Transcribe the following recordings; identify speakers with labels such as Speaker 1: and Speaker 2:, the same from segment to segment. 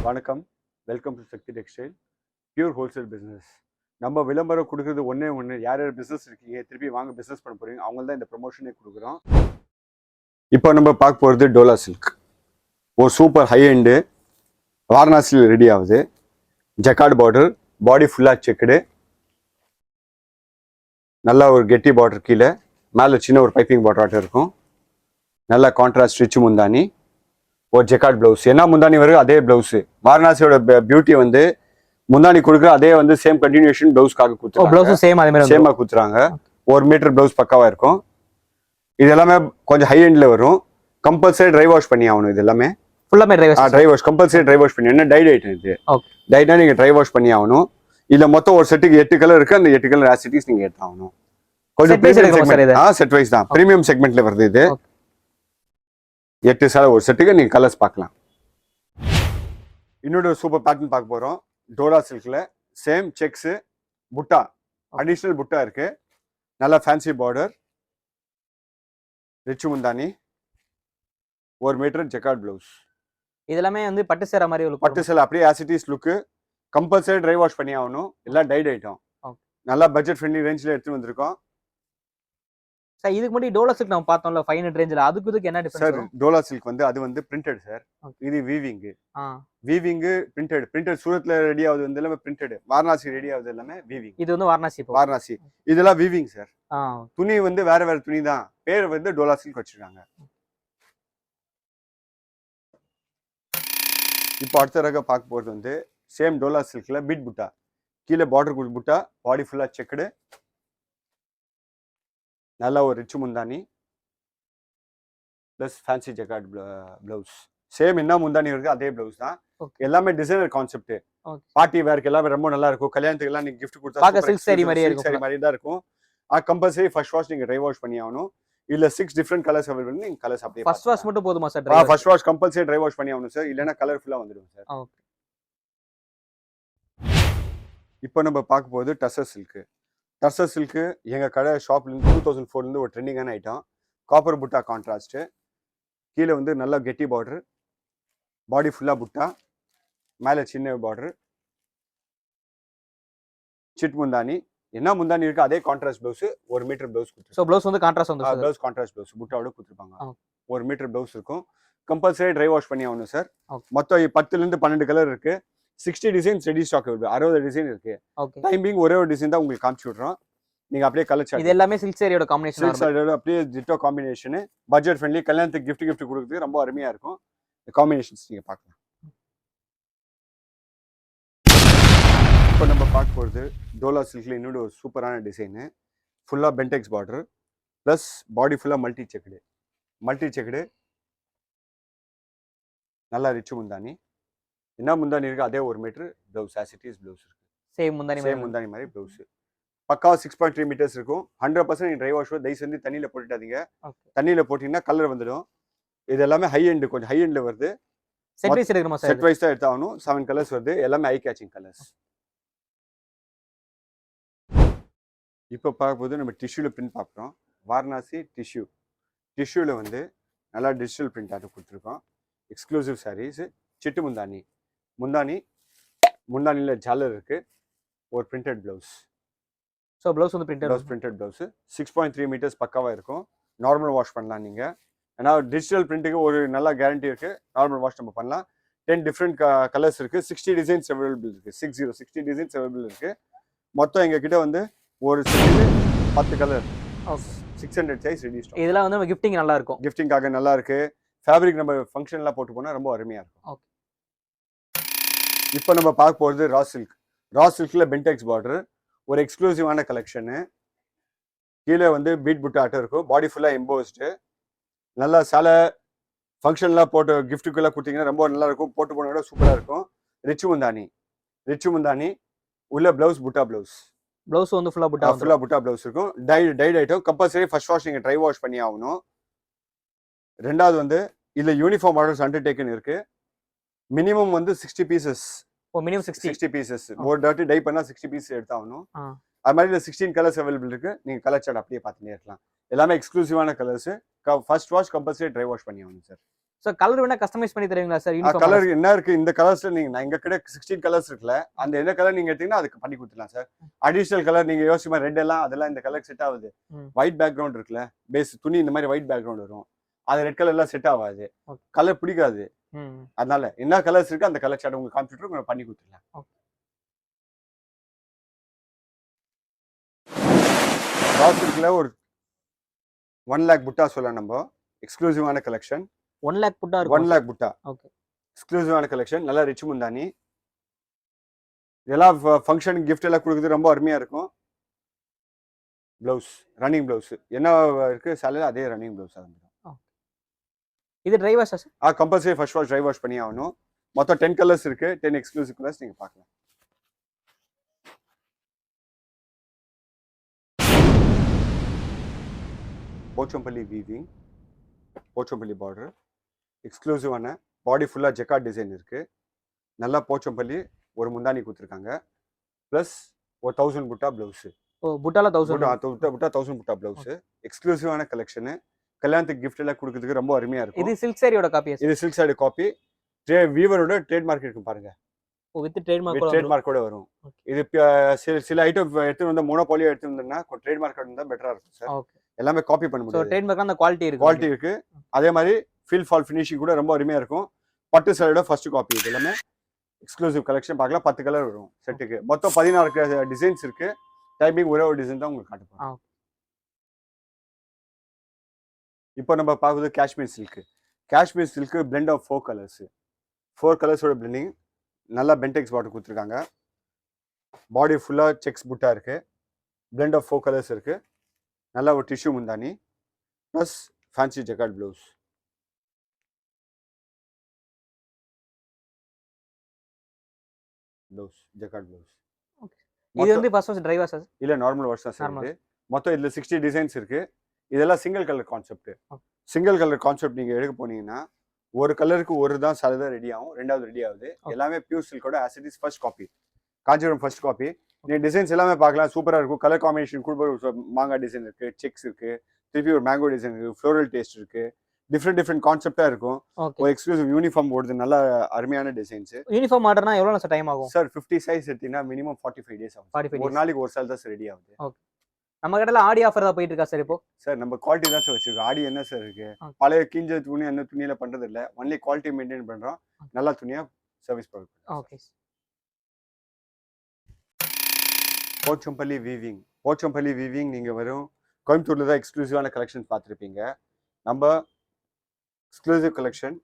Speaker 1: வணக்கம். Welcome to Sakthi textile. Pure wholesale business. நம்ம விளம்பரம் கொடுக்குறது ஒன்றே ஒன்று. யார் யார் பிஸ்னஸ் இருக்கீங்க, திருப்பி வாங்க பிஸ்னஸ் பண்ண போகிறீங்க, அவங்க தான் இந்த ப்ரொமோஷனே கொடுக்குறோம். இப்போ நம்ம பார்க்க போகிறது டோலா சில்க். ஒரு சூப்பர் ஹை எண்டு வாரணாசியில் ரெடி ஆகுது. ஜக்கார்டு பார்டர், பாடி ஃபுல்லாக செக்குடு, நல்லா ஒரு கெட்டி பார்டர், கீழே மேலே சின்ன ஒரு பைப்பிங் பார்டர் ஆட்டம் இருக்கும். நல்லா கான்ட்ராஸ்ட் ரிச் முந்தானி, ஒரு ஜெக்கார்ட் பிளவுஸ். என்ன முந்தானி வருது அதே பிளவுஸ். வாரணாசியோட பியூட்டி வந்து முந்தானி கொடுக்குற அதே வந்து சேம் கண்டினியூஷன் பிளவுஸ்க்காக கொடுத்துருக்காங்க. சேமா கொடுத்துறாங்க. 1 மீட்டர் பிளவுஸ் பக்காவா இருக்கும். இது எல்லாமே கொஞ்சம் ஹை எண்ட்ல வரும். கம்பல்சரி ட்ரை வாஷ் பண்ணி ஆகணும். இது எல்லாமே
Speaker 2: ஃபுல்லாமே dry wash
Speaker 1: compulsory dry wash பண்ணி. என்ன டைட் ஐட்டம் இது. டைட்னா நீங்க ட்ரை வாஷ் பண்ணி ஆகணும். இதுல மொத்தம் ஒரு செட்டுக்கு 8 கலர் இருக்கு. அந்த 8 கலர் ஆசிட்டிஸ் நீங்க எடுத்தாகணும். கொஞ்சம் செட் வைஸ் தான். பிரீமியம் செக்மெண்ட்ல வருது இது. 8 சேலை ஒரு செட்டுக்கு நீங்க கலர்ஸ் பார்க்கலாம். இன்னொரு சூப்பர் பேட்டர்ன் பார்க்க போறோம். டோலா சில்க்ல சேம் செக்ஸ், புட்டா, அடிஷனல் புட்டா இருக்கு. நல்லா ஃபேன்சி பார்டர், ரிச் முந்தானி, 1 மீட்டர் ஜெக்கார்ட் பிளவுஸ்.
Speaker 2: இதெல்லாமே வந்து பட்டு சேர மாதிரி
Speaker 1: பட்டு சேலை அப்படியே ஆசிட்டிஸ் லுக்கு. கம்பல்சரி ட்ரை வாஷ் பண்ணி ஆகணும். எல்லாம் டைட் ஐட்டம். நல்லா பட்ஜெட் ஃப்ரெண்ட்லி ரேஞ்சில் எடுத்து வந்திருக்கோம்.
Speaker 2: சார் இதுக்கு முன்னாடி டோலா சில்க் நம்ம பார்த்தோம்ல 500 ரேஞ்சில், அதுக்கு இதுக்கு என்ன டிஃபரன்ஸ்
Speaker 1: சார்? டோலா சில்க் வந்து அது வந்து பிரிண்டட் சார். இது வீவிங். Weaving printed. சூரத்ல ரெடி ஆகுது வந்து எல்லாமே பிரிண்டட். வாரணாசி ரெடி ஆகுது எல்லாமே வீவிங்.
Speaker 2: இது வந்து வாரணாசி
Speaker 1: இதெல்லாம் வீவிங் சார். துணி வந்து வேற வேற துணி தான். பேர் வந்து டோலா சில்க் வச்சிருக்காங்க. இப்போ அடுத்த ரக பார்க்க போறது வந்து சேம் டோலா சில்க்ல பீட் புட்டா. கீழே பார்டர் குட் புட்டா, பாடி ஃபுல்லா செக்குடு, நல்லா ஒரு ரிச் முந்தானி plus fancy jacquard blouse. Same என்ன முந்தானி இருக்கு அதே பிளவுஸ் தான். எல்லாமே டிசைனர் கான்செப்ட். பார்ட்டி வேர்க்கு எல்லாமே ரொம்ப நல்லா இருக்கும். கல்யாணத்துக்கு எல்லாம் நீங்க கிஃப்ட் கொடுத்தா
Speaker 2: சில்க் சாரி மாதிரி
Speaker 1: தான் இருக்கும். கம்பல்சரி ஃபர்ஸ்ட் வாஷ் நீங்க ட்ரை வாஷ் பண்ணி ஆகணும். இல்ல 6 டிஃபரெண்ட் கலர்ஸ் அவைலபிள். நீங்க கலர்ஸ் அப்படியே
Speaker 2: ஃபர்ஸ்ட் வாஷ் மட்டும் போதுமா sir?
Speaker 1: First wash compulsory dry wash பண்ணி ஆகணும் சார். இல்லனா கலர் ஃபுல்லா வந்துடும் சார். இப்போ நம்ம பார்க்க போகுது டசர் சில்க். டசர் சில்க் எங்க கடை ஷாப்ல இருந்து 2004 இருந்து ஒரு ட்ரெண்டிங்கான ஐட்டம். காப்பர் புட்டா கான்ட்ராஸ்ட். கீழே வந்து நல்லா கெட்டி பார்டர், பாடி ஃபுல்லா புட்டா, மேலே சின்ன பார்டர், சிட் முந்தானி. என்ன முந்தானி இருக்கு அதே கான்ட்ராஸ்ட் பிளவுஸ். 1 மீட்டர் பிளவுஸ் கொடுத்து.
Speaker 2: பிளவுஸ் வந்து கான்ட்ராஸ்ட் வந்து
Speaker 1: பிளவுஸ் கான்ட்ராஸ்ட் பிளவுஸ் புட்டாவோட கொடுத்துருப்பாங்க. 1 மீட்டர் பிளவுஸ் இருக்கும். கம்பல்சரி ட்ரை வாஷ் பண்ணி ஆகணும் சார். மொத்தம் 10ல இருந்து 12 கலர் இருக்கு. 60 டிசைன்ஸ் ரெடி ஸ்டாக் இருக்கு. 60 டிசைன் இருக்கு. டைமிங் ஒரே ஒரு டிசைன் தான் உங்களுக்கு காமிச்சு விடுறோம். நீங்க அப்படியே கலர் சார்ட்.
Speaker 2: இது எல்லாமே சில்க் சாரியோட காம்பினேஷன்.
Speaker 1: சில்க் சாரியோட அப்படியே டிட்டோ காம்பினேஷன். Budget friendly. கல்யாணத்துக்கு கிஃப்ட் கொடுக்கிறதுக்கு ரொம்ப அருமையா இருக்கும். இந்த காம்பினேஷன்ஸ் நீங்க பார்க்கலாம். இப்போ நம்ம பார்க்க போகிறது டோலா சில்க்ல இன்னொரு ஒரு சூப்பரான டிசைனு. ஃபுல்லா பென்டெக்ஸ் பார்டர் பிளஸ் பாடி ஃபுல்லா மல்டி செக்குடு, நல்லா ரிச் முந்தானி. என்ன முந்தானி இருக்கு அதே 1 மீட்டர் பிளவுஸ். ஆசிட்டிஸ் பிளவுஸ் இருக்கு. சேம் முந்தானி மாதிரி பிளவுஸ். பக்காவா 6.3 மீட்டர்ஸ் இருக்கும். 100% நீங்க ட்ரை வாஷ் தயவு செஞ்சு தண்ணியில போட்டுட்டாதீங்க. தண்ணியில போட்டீங்கன்னா கலர் வந்துடும். இது எல்லாமே ஹை எண்ட், கொஞ்சம் ஹை எண்ட்ல வருது. செட் வைஸ் தான் எடுத்தாகணும். 7 கலர்ஸ் வருது. எல்லாமே ஐ கேச்சிங் கலர்ஸ். இப்போ பார்க்கும்போது நம்ம டிஷ்யூல பிரிண்ட் பார்க்குறோம். வாரணாசி டிஷ்யூல வந்து நல்லா டிஜிட்டல் பிரிண்ட் ஆட்டு கொடுத்துருக்கோம். எக்ஸ்க்ளூசிவ் சாரீஸ். சிட்டு முந்தானியில் ஜாலர் இருக்கு. ஒரு பிரிண்டட் பிளவுஸ்.
Speaker 2: பிளவுஸ் வந்து
Speaker 1: பிரிண்டட் பிளவுஸ். 6.3 மீட்டர்ஸ் பக்காவா இருக்கும். நார்மல் வாஷ் பண்ணலாம் நீங்க. ஏன்னா டிஜிட்டல் பிரிண்ட்டுக்கு ஒரு நல்ல கேரண்டி இருக்கு. நார்மல் வாஷ் நம்ம பண்ணலாம். 10 டிஃப்ரெண்ட் கலர்ஸ் இருக்கு. 60 டிசைன்ஸ் அவைலபிள் இருக்கு. 60 டிசைன்ஸ் அவைலபிள் இருக்கு. மொத்தம் எங்க கிட்ட வந்து ஒரு 10 கலர் 600 சைஸ் ரெடி ஸ்டாக்.
Speaker 2: இதெல்லாம் வந்து நம்ம கிஃப்டிங் நல்லா இருக்கும்.
Speaker 1: கிஃப்டிங்காக நல்லா இருக்கு. ஃபேப்ரிக் நம்ம ஃபங்க்ஷன்லாம் போட்டு போனா ரொம்ப அருமையா இருக்கும். இப்போ நம்ம பார்க்க போறது ரா சில்க்ல பென்டெக்ஸ் பார்டர். ஒரு எக்ஸ்க்ளூசிவான கலெக்ஷனு. கீழே வந்து பீட் புட்டா ஆட்டம் இருக்கும். பாடி ஃபுல்லா எம்போஸ்டு. நல்லா சேலை ஃபங்க்ஷன்லாம் போட்டு கிஃப்ட்டுக்குள்ள கொடுத்தீங்கன்னா ரொம்ப நல்லா இருக்கும். போட்டு போன விட சூப்பரா இருக்கும். ரிச் முந்தானி உள்ள பிளவுஸ் புட்டா பிளவுஸ்
Speaker 2: வந்து ஃபுல்லா
Speaker 1: புட்டா பிளவுஸ் இருக்கும். Dyed item. Compulsory first wash நீங்க ட்ரை வாஷ் பண்ணி ஆகணும். ரெண்டாவது வந்து இதுல யூனிஃபார்ம் ஆர்டர்ஸ் அண்டர்டேக்கன் இருக்கு. மினிமம் வந்து 60 பீசஸ்.
Speaker 2: Minimum 60
Speaker 1: pieces. ஒரு டாட் டை பண்ணா 60 பீஸ் எடுத்தாகணும். அது மாதிரி 16 கலர்ஸ் அவைலபிள் இருக்கு. நீங்க கலர் சார்ட் அப்படியே பார்த்துட்டே இருக்கலாம். எல்லாமே எக்ஸ்க்ளூசிவான colours. First wash compulsory dry wash பண்ணி ஆகணும் சார்.
Speaker 2: சோ கலர் வேணா கஸ்டமைஸ் பண்ணி தருவீங்களா சார் யூனிஃபார்ம்
Speaker 1: கலர் என்ன இருக்கு இந்த கலர்ஸ்ல நீங்க நான் எங்க கிட்ட 16 கலர்ஸ் இருக்குல்ல அந்த என்ன கலர் நீங்க எடுத்தீங்கன்னா அதுக்கு பண்ணி கொடுத்துலாம் சார். அடிஷனல் கலர் நீங்க யோசிச்சுமா ரெட் எல்லாம் அதெல்லாம் இந்த கலர் செட் ஆகுது. ஒயிட் பேக்ரவுண்ட் இருக்குல்ல பேஸ் துணி இந்த மாதிரி ஒயிட் பேக்ரவுண்ட் வரும், அது ரெட் கலர் எல்லாம் செட் ஆகாது, கலர் பிடிக்காது. அதனால என்ன கலர்ஸ் இருக்கு அந்த கலர் சார்ட் உங்களுக்கு காமிச்சிட்டு உங்களுக்கு பண்ணி கொடுத்துடலாம். ராசிக்குள்ள ஒரு 1 lakh புட்டா சொல்லலாம் நம்ம, எக்ஸ்க்ளூசிவான கலெக்ஷன்.
Speaker 2: 1 lakh புட்டா இருக்கும்.
Speaker 1: 1 lakh புட்டா.
Speaker 2: ஓகே.
Speaker 1: எக்ஸ்க்ளூசிவான கலெக்ஷன், நல்லா ரிச் முந்தானி. இதெல்லாம் ஃபங்க்ஷன் கிஃப்ட் எல்லாம் கொடுக்குறது ரொம்ப அருமையா இருக்கும். ப்ளவுஸ் ரன்னிங் ப்ளவுஸ் என்ன இருக்கு சேலரி அதே ரன்னிங் ப்ளவுஸ் வந்துடும்.
Speaker 2: இது dry wash sir?
Speaker 1: Compulsory first wash dry wash பண்ணி ஆகணும். மொத்தம் 10 கலர்ஸ் இருக்கு, 10 எக்ஸ்க்ளூசிவ் கலர்ஸ் நீங்க பார்க்கலாம். போச்சம்பள்ளி வீவிங், போச்சம்பள்ளி பார்டர், எக்ஸ்க்ளூசிவான பாடி ஃபுல்லாக ஜெக்கார்ட் டிசைன் இருக்கு. நல்லா போச்சம்பள்ளி ஒரு முந்தானி கொடுத்துருக்காங்க, ப்ளஸ் ஒரு 1000 புட்டா பிளவுஸ்.
Speaker 2: புட்டால 1000
Speaker 1: புட்டா 1000 புட்டா பிளவுஸ். எக்ஸ்க்ளூசிவான கலெக்ஷன், கல்யாணத்துக்கு கிஃப்ட் எல்லாம் கொடுக்கறதுக்கு ரொம்ப அருமையா இருக்கும்.
Speaker 2: இது சில்க் சாரியோட காப்பி.
Speaker 1: இது சில்க் சாரி காப்பி. வீவரோட ட்ரேட்மார்க் இருக்கு பாருங்க,
Speaker 2: வித்
Speaker 1: ட்ரேட்மார்க்கோட வரும். இது சில ஐட்டம் எடுத்து வந்தா மோனோபாலியா எடுத்து வந்தா ட்ரேட்மார்க் இருந்தா பெட்டரா இருக்கும் சார். எல்லாமே காப்பி பண்ண முடியாது.
Speaker 2: ட்ரேட்மார்க் அந்த குவாலிட்டி இருக்கு.
Speaker 1: குவாலிட்டி இருக்கு. அதே மாதிரி ஃபீல் ஃபால் ஃபினிஷிங் கூட ரொம்ப அருமையா இருக்கும். பட்டு சாரியோட ஃபர்ஸ்ட் காப்பி. இது எல்லாமே எக்ஸ்க்ளூசிவ் கலெக்ஷன். பார்க்கலாம் 10 கலர் வரும் செட்டுக்கு. மொத்தம் 16 டிசைன்ஸ் இருக்கு. டைமிங் ஒரே ஒரு டிசைன் தான் உங்களுக்கு காட்டுப்போம். இப்போ நம்ம பார்க்குறது Kashmir silk. Kashmir silk blend of 4 colours. 4 கலர்ஸோட பிளெண்டிங். நல்லா பென்டெக்ஸ் பாட்டர் கொடுத்துருக்காங்க. பாடி ஃபுல்லாக செக்ஸ் புட்டா இருக்கு. பிளெண்ட் ஆஃப் 4 கலர்ஸ் இருக்கு. நல்லா ஒரு டிஷ்யூ முந்தானி plus fancy jacquard blouse. Jacquard blouse.
Speaker 2: இது வந்து first wash dry wash sir?
Speaker 1: இல்ல நார்மல் வாஷ் தான் சார். மொத்தம் இதுல 60 டிசைன்ஸ் இருக்கு. இதெல்லாம் single colour concept. Single colour concept நீங்க எடுக்க போனீங்கன்னா ஒரு கலருக்கு ஒரு தான் சாலரி ரெடி ஆகும், ரெண்டாவது ரெடி ஆகுது. எல்லாமே பியூர் சில்கோட as it is first copy. Kanchipuram first copy. நீங்க டிசைன்ஸ் எல்லாமே பார்க்கலாம், சூப்பரா இருக்கும். கலர் காம்பினேஷன் கூட மாங்காய் டிசைன் இருக்கு, செக்ஸ் இருக்கு, திருப்பி ஒரு மேங்கோ டிசைன் இருக்கு, ஃப்ளோரல் டேஸ்ட் இருக்கு. டிஃப்ரெண்ட் கான்செப்டா இருக்கும். ஒரு எக்ஸ்க்ளூசிவ் யூனிஃபார்ம் போடுறது நல்ல அருமையான டிசைன்ஸ்.
Speaker 2: யூனிஃபார்ம் ஆர்டர்னா எவ்வளவு சார் டைம் ஆகும்
Speaker 1: சார்? 50 சைஸ் எடுத்தீங்கன்னா மினிமம் 45 டேஸ் ஆகும். ஒரு நாளைக்கு ஒரு சால் தான் சார் ரெடி ஆகுது.
Speaker 2: ஓகே. நம்ம கடையில ஆடி ஆஃபர் தான் போயிட்டு இருக்கா சார் இப்போ?
Speaker 1: சார் நம்ம குவாலிட்டி தான் சார் வச்சிருக்கோம். ஆடி என்ன சார் இருக்கு? பழைய கிஞ்ச துணி அந்த துணியில பண்றது இல்ல. ஒன்லி குவாலிட்டி மெயின்டைன் பண்றோம். நல்ல துணியா சர்வீஸ் பண்ணுறோம்.
Speaker 2: Okay.
Speaker 1: Pochampalli weaving. Pochampalli weaving நீங்க வரும் கோயம்புத்தூர்ல தான் எக்ஸ்க்ளூசிவான கலெக்ஷன் பார்த்துருப்பீங்க. நம்ம எக்ஸ்க்ளூசிவ் கலெக்ஷன்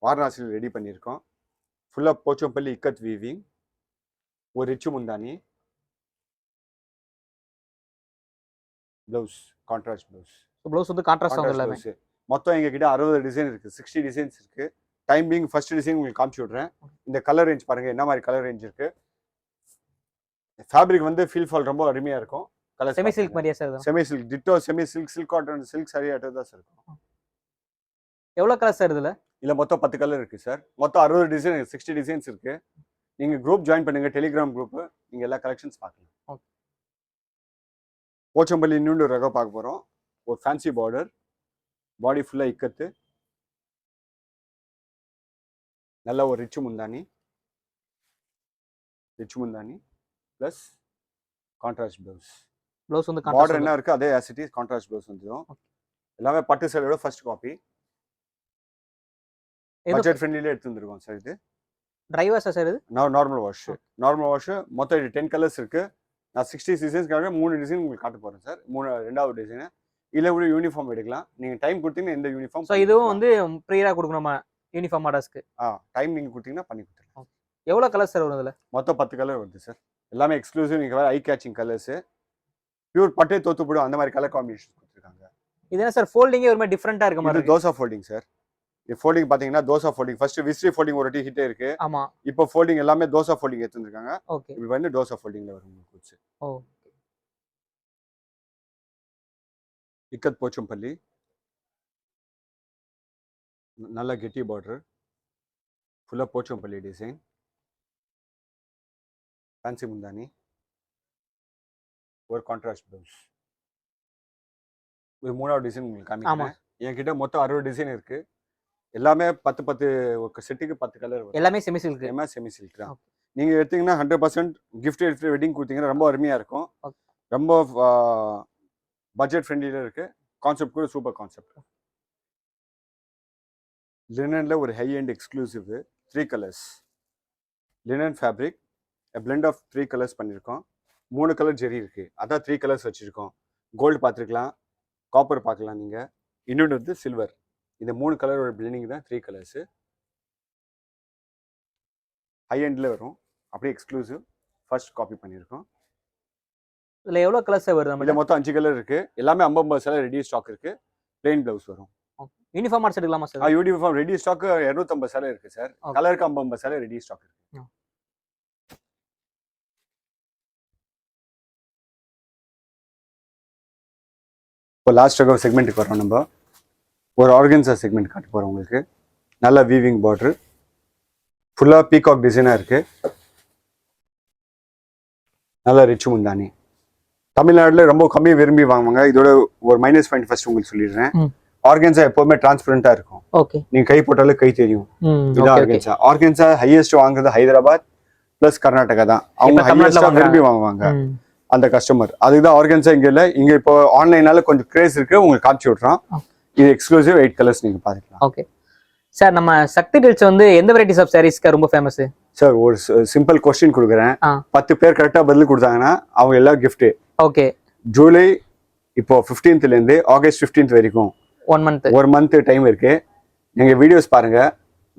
Speaker 1: வாரணாசியில் ரெடி பண்ணியிருக்கோம். ஃபுல்லாக போச்சம்பள்ளி இக்கத் வீவிங், ஒரு ரிச்சு முந்தானி, ப்ளவுஸ் கான்ட்ராஸ்ட் ப்ளவுஸ்.
Speaker 2: ப்ளவுஸ் வந்து கான்ட்ராஸ்ட் ஆகும் எல்லாமே.
Speaker 1: மொத்தம் எங்ககிட்ட 60 டிசைன் இருக்கு, 60 டிசைன்ஸ் இருக்கு. டைமிங் ஃபர்ஸ்ட் டிசைன் உங்களுக்கு காமிச்சு விட்றேன். இந்த கலர் ரேஞ்ச் பாருங்க, என்ன மாதிரி கலர் ரேஞ்ச் இருக்கு. ஃபேப்ரிக் வந்து ஃபீல் ஃபால் ரொம்ப அருமையா இருக்கும். கலர்
Speaker 2: செமி சில்க் மாதிரியா sir?
Speaker 1: Semi silk ditto, semi silk, silk cotton, silk sari auto தான் சார் இருக்கும்.
Speaker 2: எவ்வளவு கலர் சார் இதுல? இல்ல
Speaker 1: மொத்தம் 10 கலர் இருக்கு சார். மொத்தம் 60 டிசைன், 60 டிசைன்ஸ் இருக்கு. நீங்க குரூப் ஜாயின் பண்ணுங்க, டெலிகிராம் குரூப். நீங்க எல்லா கலெக்ஷன்ஸ் பார்க்கலாம். போச்சம்பள்ளி இன்னொரு ரகம் பார்க்க போறோம். ஒரு ஃபேன்சி பார்டர், பாடி ஃபுல்லா இக்கத்து, நல்ல ஒரு ரிச் முந்தானி பிளஸ் கான்ட்ராஸ்ட் ப்ளவுஸ்.
Speaker 2: ப்ளவுஸ் வந்து
Speaker 1: பார்டர் என்ன இருக்கு அதே as it is contrast blouse வந்துடும். எல்லாமே பட்டு சேலையோட ஃபர்ஸ்ட் காப்பி. பட்ஜெட் ஃப்ரெண்ட்லில எடுத்து வந்திருக்கோம் சார். இது
Speaker 2: ட்ரை வாஷ் சார்? இது
Speaker 1: நார்மல் வாஷ். Normal wash. மொத்தம் இது 10 கலர்ஸ் இருக்கு. நான் 60 டிசைன்ஸ்க்காக 3 டிசைன் உங்களுக்கு காட்ட போறேன் சார். ரெண்டாவது டிசைன் இல்ல கூட யூனிஃபார்ம் எடுக்கலாம். நீங்க டைம் கொடுத்தீங்கன்னா எந்த யூனிஃபார்ம்.
Speaker 2: சோ இதுவும் வந்து ஃப்ரீயா கொடுக்கணுமா யூனிஃபார்ம் ஆர்டர்ஸ்க்கு?
Speaker 1: டைம் நீங்க கொடுத்தீங்கன்னா பண்ணி கொடுத்துறேன்.
Speaker 2: எவ்வளவு கலர் சார் வருது?
Speaker 1: மொத்தம் 10 கலர் வருது சார். எல்லாமே எக்ஸ்க்ளூசிவ். நீங்க வேற ஐ கேச்சிங் கலர்ஸ், பியூர் பட்டே தோத்து போடும் அந்த மாதிரி கலர் காம்பினேஷன் கொடுத்துருக்காங்க.
Speaker 2: இது என்ன சார் ஃபோல்டிங்கே ஒரு மாதிரி டிஃபரெண்டா இருக்க மாதிரி?
Speaker 1: இது தோசா ஃபோல்டிங் சார். இது ஃபோல்டிங் பாத்தீங்கன்னா தோசா ஃபோல்டிங். ஃபர்ஸ்ட் விஸ்ட்ரி ஃபோல்டிங் ஒரு ஹிட்டே இருக்கு.
Speaker 2: ஆமா.
Speaker 1: இப்போ ஃபோல்டிங் எல்லாமே தோசா ஃபோல்டிங் எடுத்து வந்திருக்காங்க.
Speaker 2: ஓகே.
Speaker 1: இது வந்து தோசா ஃபோல்டிங்ல வரும் உங்களுக்கு.
Speaker 2: ஓ.
Speaker 1: இக்கத் போச்சம்பள்ளி, நல்ல கெட்டி பார்டர், ஃபுல்லா போச்சம்பள்ளி டிசைன், ஃபேன்சி முந்தானி, ஒரு கான்ட்ராஸ்ட் ப்ளவுஸ். ஒரு மூணாவது டிசைன் உங்களுக்கு காமிக்கிறேன். என்கிட்ட மொத்தம் 60 டிசைன் இருக்கு. எல்லாமே 10 ஒரு செட்டுக்கு 10 கலர் வரும்.
Speaker 2: எல்லாமே செமி சில்க்.
Speaker 1: எல்லாமே செமி சில்க் தான்.
Speaker 2: Okay.
Speaker 1: நீங்க எடுத்தீங்கன்னா 100% கிஃப்ட் எடுத்து வெட்டிங் கொடுத்தீங்கன்னா ரொம்ப அருமையா இருக்கும்.
Speaker 2: Okay.
Speaker 1: ரொம்ப பட்ஜெட் ஃப்ரெண்ட்லியில இருக்கு. கான்செப்ட் கூட சூப்பர் கான்செப்ட். லினன்ல ஒரு high end exclusive 3 colours. Linen fabric blend of 3 colours பண்ணியிருக்கோம். 3 கலர் ஜெரி இருக்கு. அதான் 3 கலர்ஸ் வச்சிருக்கோம். கோல்டு பார்த்துருக்கலாம், காப்பர் பார்க்கலாம் நீங்க. இன்னொன்று வந்து சில்வர். இந்த 3 கலரோட பிளெண்டிங் தான் 3 கலர்ஸ். ஹை எண்ட்ல வரும். அப்படியே எக்ஸ்க்ளூசிவ் ஃபர்ஸ்ட் காப்பி பண்ணியிருக்கோம்.
Speaker 2: இதுல எவ்வளவு கலர்ஸ் வருது நம்ம?
Speaker 1: இதுல மொத்தம் 5 கலர் இருக்கு. எல்லாமே 50% ரெடி ஸ்டாக் இருக்கு. பிளெயின் பிளவுஸ் வரும்.
Speaker 2: யூனிஃபார்ம் ஆர்ட்ஸ் எடுக்கலாமா சார்?
Speaker 1: யூனிஃபார்ம் ரெடி ஸ்டாக் 250% இருக்கு சார். கலருக்கு 50% ரெடி ஸ்டாக் இருக்கு. இப்போ லாஸ்ட் செக்மெண்ட்டுக்கு வரோம். நம்ம ஒரு ஆர்கன்சா செக்மெண்ட் காட்ட போகிறோம் உங்களுக்கு. நல்ல வீவிங் பார்டர், ஃபுல்லாக பீகாக் டிசைனாக இருக்கு. நல்ல ரிச் முந்தானி. தமிழ்நாட்டில் ரொம்ப கம்மி விரும்பி வாங்குவாங்க. இதோட ஒரு மைனஸ் பாயிண்ட் ஃபர்ஸ்ட் உங்களுக்கு சொல்லிடுறேன். ஆர்கன்சா எப்பவுமே டிரான்ஸ்பரண்டா இருக்கும்.
Speaker 2: ஓகே.
Speaker 1: நீங்க கை போட்டாலும் கை தெரியும். இதுதான் ஆர்கன்சா. ஆர்கன்சா ஹையஸ்ட் வாங்குறது ஹைதராபாத் பிளஸ் கர்நாடகா தான். அவங்க ஹையஸ்டா விரும்பி வாங்குவாங்க அந்த கஸ்டமர். அதுதான் ஆர்கன்சா இங்க இல்ல. இங்க இப்போ ஆன்லைனால கொஞ்சம் கிரேஸ் இருக்கு. உங்களுக்கு காமிச்சு விட்றோம். இது எக்ஸ்க்ளூசிவ் 8 கலர்ஸ் நீங்க பாத்துக்கலாம்.
Speaker 2: ஓகே சார், நம்ம சக்தி டில்ஸ் வந்து எந்த வெரைட்டிஸ் ஆஃப் சாரீஸ்க்கு ரொம்ப ஃபேமஸ்?
Speaker 1: சார் ஒரு சிம்பிள் क्वेश्चन கொடுக்குறேன். 10 பேர் கரெக்டா பதில் கொடுத்தாங்கன்னா அவங்க எல்லாம் gift.
Speaker 2: ஓகே.
Speaker 1: ஜூலை இப்போ 15th ல இருந்து ஆகஸ்ட் 15th வரைக்கும் 1 மந்த் டைம் இருக்கு. நீங்க வீடியோஸ் பாருங்க.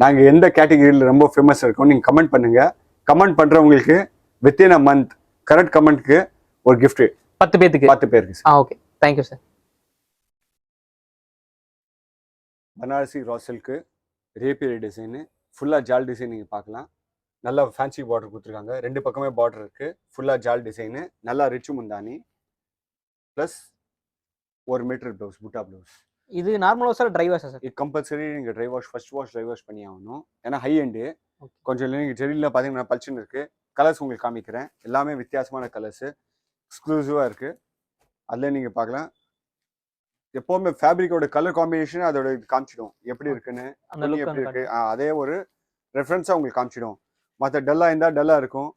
Speaker 1: நாங்க எந்த கேட்டகரியில ரொம்ப ஃபேமஸ் இருக்கோம் நீங்க கமெண்ட் பண்ணுங்க. கமெண்ட் பண்றவங்களுக்கு வித்தின் அ மந்த் கரெக்ட் கமெண்ட்க்கு ஒரு gift
Speaker 2: 10 பேருக்கு. Okay, thank you sir.
Speaker 1: Banarasi raw silk rapier design, ஃபுல்லா ஜால் டிசைன் நீங்க பார்க்கலாம். நல்ல ஃபேன்சி பார்டர் கொடுத்துருக்காங்க. 2 பக்கமே பார்டர் இருக்கு. ஃபுல்லா ஜால் டிசைன், நல்லா ரிச் முந்தானி பிளஸ் 1 மீட்டர் ப்ளவுஸ், புட்டா ப்ளவுஸ்.
Speaker 2: இது normal wash dry wash sir? இது
Speaker 1: கம்பல்சரி நீங்க dry wash, first wash dry wash பண்ணி ஆகணும். ஏன்னா ஹை எண்ட் கொஞ்சம் இல்லை. நீங்க ஜெரியில் பார்த்தீங்கன்னா பல்ச்சுன்னு இருக்கு. கலர்ஸ் உங்களுக்கு காமிக்கிறேன். எல்லாமே வித்தியாசமான கலர்ஸ், எக்ஸ்க்ளூசிவா இருக்கு. அதில் நீங்க பார்க்கலாம். எப்பவுமே ஃபேப்ரிக்கோட கலர் காம்பினேஷன் அதோட காமிச்சிடும் எப்படி இருக்குன்னு, எப்படி இருக்கு. அதே ஒரு ரெஃபரன்ஸா உங்களுக்கு காமிச்சிடும். மற்ற டல்லா இருந்தா டல்லா இருக்கும்,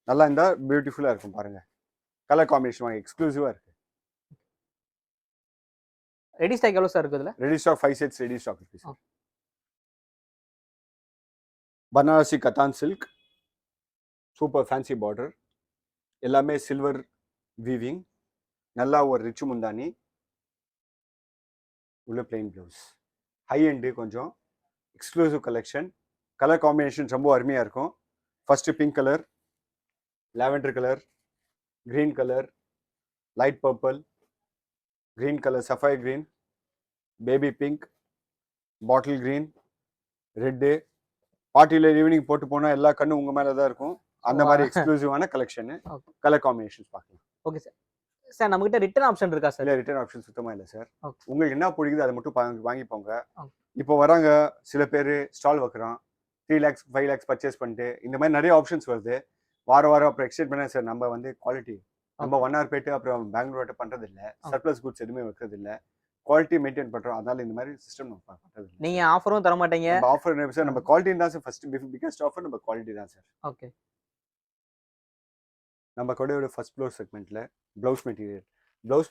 Speaker 1: நல்லா இருந்தா பியூட்டிஃபுல்லா இருக்கும். பாருங்க கலர் காம்பினேஷன் எக்ஸ்க்ளூசிவா இருக்கு.
Speaker 2: ரெடி ஸ்டாக் எவ்வளவு சார் இருக்கு? இதுல
Speaker 1: ready stock 5 sets ready stock இருக்கு sir. Banarasi katan silk, super fancy border, எல்லாமே சில்வர் வீவிங், நல்லா ஒரு ரிச் முந்தானி, உள்ள பிளெயின் ப்ளவுஸ். ஹை எண்டு கொஞ்சம் எக்ஸ்க்ளூசிவ் கலெக்ஷன். கலர் காம்பினேஷன் ரொம்ப அருமையாக இருக்கும். First pink colour, lavender colour, green colour, light purple, green colour, sapphire green, baby pink, bottle green, red. பார்ட்டியில் ஈவினிங் போட்டு போனால் எல்லா கண்ணும் உங்கள் மேலே தான் இருக்கும். அந்த மாதிரி எக்ஸ்க்ளூசிவான கலெக்ஷன், கலர் காம்பினேஷன்ஸ் பார்க்கலாம்.
Speaker 2: Okay sir. சார் நம்மகிட்ட ரிட்டர்ன் ஆப்ஷன் இருக்கா சார்?
Speaker 1: இல்லை, ரிட்டர்ன் ஆப்ஷன் சுத்தமாக இல்லை சார். உங்களுக்கு என்ன பிடிக்குது அதை மட்டும் வாங்கிப்போங்க. இப்போ வராங்க சில பேர் ஸ்டால் வைக்கிறோம், 3 lakhs 5 lakhs பர்ச்சேஸ் பண்ணிட்டு இந்த மாதிரி நிறைய ஆப்ஷன்ஸ் வருது. வாரம் அப்புறம் எக்ஸ்டெண்ட் பண்ண சார் நம்ம வந்து குவாலிட்டி நம்ம 1 hour போயிட்டு அப்புறம் பெங்களூர்ட்ட பண்ணுறது இல்லை. சர்ப்ளஸ் குட்ஸ் எதுவுமே வைக்கிறது இல்லை. குவாலிட்டி மெயின்டைன் பண்ணுறோம். அதனால இந்த மாதிரி சிஸ்டம் நம்ம பண்ணுறது இல்லை.
Speaker 2: நீங்கள் ஆஃபரும் தர மாட்டீங்க?
Speaker 1: ஆஃபர் சார் நம்ம குவாலிட்டி தான் சார். ஃபர்ஸ்ட் பிகஸ்ட் ஆஃபர் நம்ம குவாலிட்டி தான் சார்.
Speaker 2: ஓகே.
Speaker 1: நம்ம கூடயோட ஃபர்ஸ்ட் ஃப்ளோர் செக்மெண்ட்டில் ப்ளவுஸ்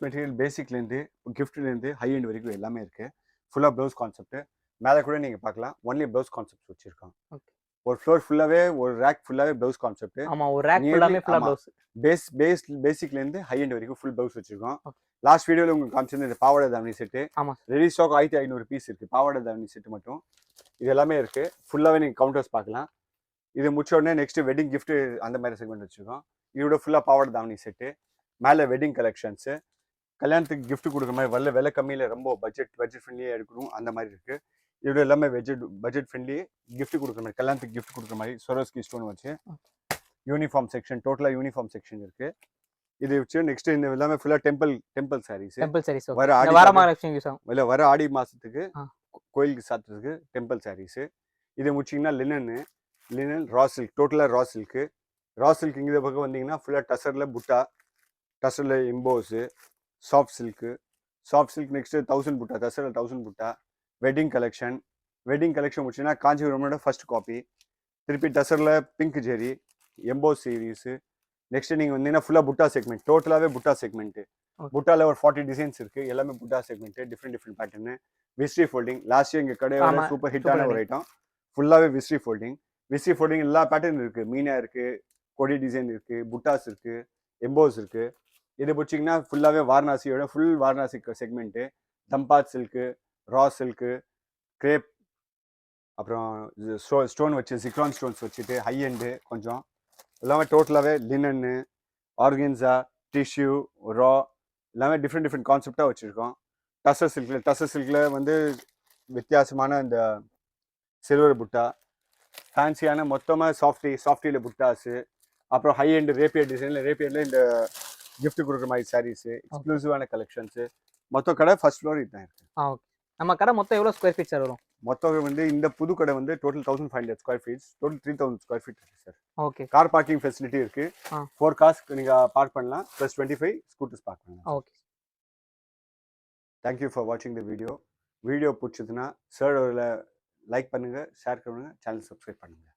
Speaker 1: மெட்டீரியல் பேசிக்லேருந்து கிஃப்ட்லேருந்து ஹை எண்ட் வரைக்கும் எல்லாமே இருக்குது. ஃபுல்லாக ப்ளவுஸ் கான்செப்ட். மேலே கூட நீங்கள் பார்க்கலாம், ஒன்லி ப்ளவுஸ் கான்செப்ட் வச்சுருக்கோம். ஒரு ஃப்ளோர் ஃபுல்லாகவே, ஒரு ரேக் ஃபுல்லாகவே ப்ளவுஸ் கான்செப்ட்.
Speaker 2: ஆமாம், ஒரு ரேக் ஃபுல்லாமே ஃபுல்லாக ப்ளவுஸ்.
Speaker 1: பேசிக்லேருந்து ஹை எண்ட் வரைக்கும் ஃபுல் ப்ளவுஸ் வச்சுருக்கோம். லாஸ்ட் வீடியோவில் உங்களுக்கு காமிச்சிருந்த இந்த பாவாடை தாவணி செட்டு ரெடி ஸ்டாக் 1500 பீஸ் இருக்குது. பாவாடை தாவணி செட்டு மட்டும் இது எல்லாமே இருக்குது. ஃபுல்லாகவே நீங்கள் கவுண்டர்ஸ் பார்க்கலாம். இது முடிச்ச உடனே நெக்ஸ்ட் வெட்டிங் கிஃப்ட் அந்த மாதிரி செக்மெண்ட் வச்சுருக்கோம். இதோட ஃபுல்லாக பாவாடை தாவணி செட்டு, மேலே வெட்டிங் கலெக்ஷன்ஸு, கல்யாணத்துக்கு கிஃப்ட் கொடுக்குற மாதிரி விலை கம்மியில் ரொம்ப பட்ஜெட் ஃப்ரெண்ட்லியாக எடுக்கணும் அந்த மாதிரி இருக்குது. இதோட எல்லாமே பட்ஜெட் ஃப்ரெண்ட்லி கிஃப்ட் கொடுக்குற மாதிரி, கல்யாணத்துக்கு கிஃப்ட் கொடுக்குற மாதிரி சொரோஸ்கி ஸ்டோன் வச்சு யூனிஃபார்ம் செக்ஷன், டோட்டலாக யூனிஃபார்ம் செக்ஷன் இருக்குது. இது வச்சு நெக்ஸ்ட் இந்த எல்லாமே ஃபுல்லாக டெம்பிள் சாரீஸ். வர ஆடி மாதத்துக்கு கோயிலுக்கு சாத்துறதுக்கு டெம்பிள் சாரீஸு. இதை முடிச்சிங்கன்னா லினன் ரா சில்க், டோட்டலாக ரா சில்க். இந்த பக்கம் வந்தீங்கன்னா ஃபுல்லாக டசரில் புட்டா, டசரில் emboss, soft silk next 1000 butta, டசரில் 1000 butta, wedding collection, wedding collection முடிச்சுன்னா காஞ்சிபுரமோட ஃபர்ஸ்ட் காப்பி. திருப்பி டசரில் பிங்க் ஜெரி எம்போ சீரீஸு. நெக்ஸ்ட் நீங்கள் வந்தீங்கன்னா ஃபுல்லாக புட்டா செக்மெண்ட், டோட்டலாகவே புட்டா செக்மெண்ட்டு.
Speaker 2: Okay.
Speaker 1: புட்டாவில் ஒரு 40 டிசைன்ஸ் இருக்குது, எல்லாமே புட்டா செக்மெண்ட்டு, டிஃப்ரெண்ட் பேட்டர்னு. விஸ்ட்ரி ஃபோல்டிங் லாஸ்ட் இயர் எங்கள் கடையோட
Speaker 2: ஆமா,
Speaker 1: சூப்பர்
Speaker 2: super
Speaker 1: ஹிட்டான ஒரு ஐட்டம். ஃபுல்லாகவே விஸ்ட்ரி ஃபோல்டிங். விஸ்ட்ரி ஃபோல்டிங் எல்லா பேட்டர்ன் இருக்குது. மீனா இருக்குது, கொடி டிசைன் இருக்குது, புட்டாஸ் இருக்குது, எம்போஸ் இருக்குது. இது பிடிச்சிங்கன்னா ஃபுல்லாகவே வாரணாசியோட ஃபுல் வாரணாசி செக்மெண்ட்டு. தம்பாத் சில்க்கு, ரா சில்க்கு, கிரேப், அப்புறம் ஸ்டோன் வச்சு சிக்ரான் ஸ்டோன்ஸ் வச்சுட்டு ஹை எண்டு கொஞ்சம் எல்லாமே டோட்டலாகவே லினன்னு, ஆர்கன்ஸா, டிஷ்யூ, ரா எல்லாமே டிஃப்ரெண்ட் கான்செப்டாக வச்சுருக்கோம். டசர் சில்கில் வந்து வித்தியாசமான இந்த சில்வர் புட்டா, ஃபேன்சியான மொத்தமாக சாஃப்டியில் புட்டாஸு, அப்புறம் ஹை எண்டு ரேப்பியர் டிசைனில் ரேப்பியரில் இந்த gift கொடுக்குற மாதிரி சாரீஸு, எக்ஸ்க்ளூசிவான கலெக்ஷன்ஸு. மொத்தம் கடை ஃபர்ஸ்ட் ஃப்ளோர் இதுதான் இருக்குது.
Speaker 2: ஓகே. நம்ம கடை மொத்தம் எவ்வளோ ஸ்கொயர் ஃபீட் சார் வரும்?
Speaker 1: மொத்தம் வந்து இந்த புது கடை வந்து total 1500 square feets, total 3000 square feet இருக்குது sir.
Speaker 2: Okay.
Speaker 1: Car parking facility இருக்குது. 4 கார்ஸ் நீங்கள் பார்க் பண்ணலாம், ப்ளஸ் 25 ஸ்கூட்டர்ஸ் பார்க் பண்ணலாம்.
Speaker 2: ஓகே.
Speaker 1: தேங்க்யூ ஃபார் வாட்சிங் த வீடியோ. வீடியோ பிடிச்சதுன்னா சார் லைக் பண்ணுங்கள், ஷேர் பண்ணுங்கள், சேனல் சப்ஸ்கிரைப் பண்ணுங்கள்.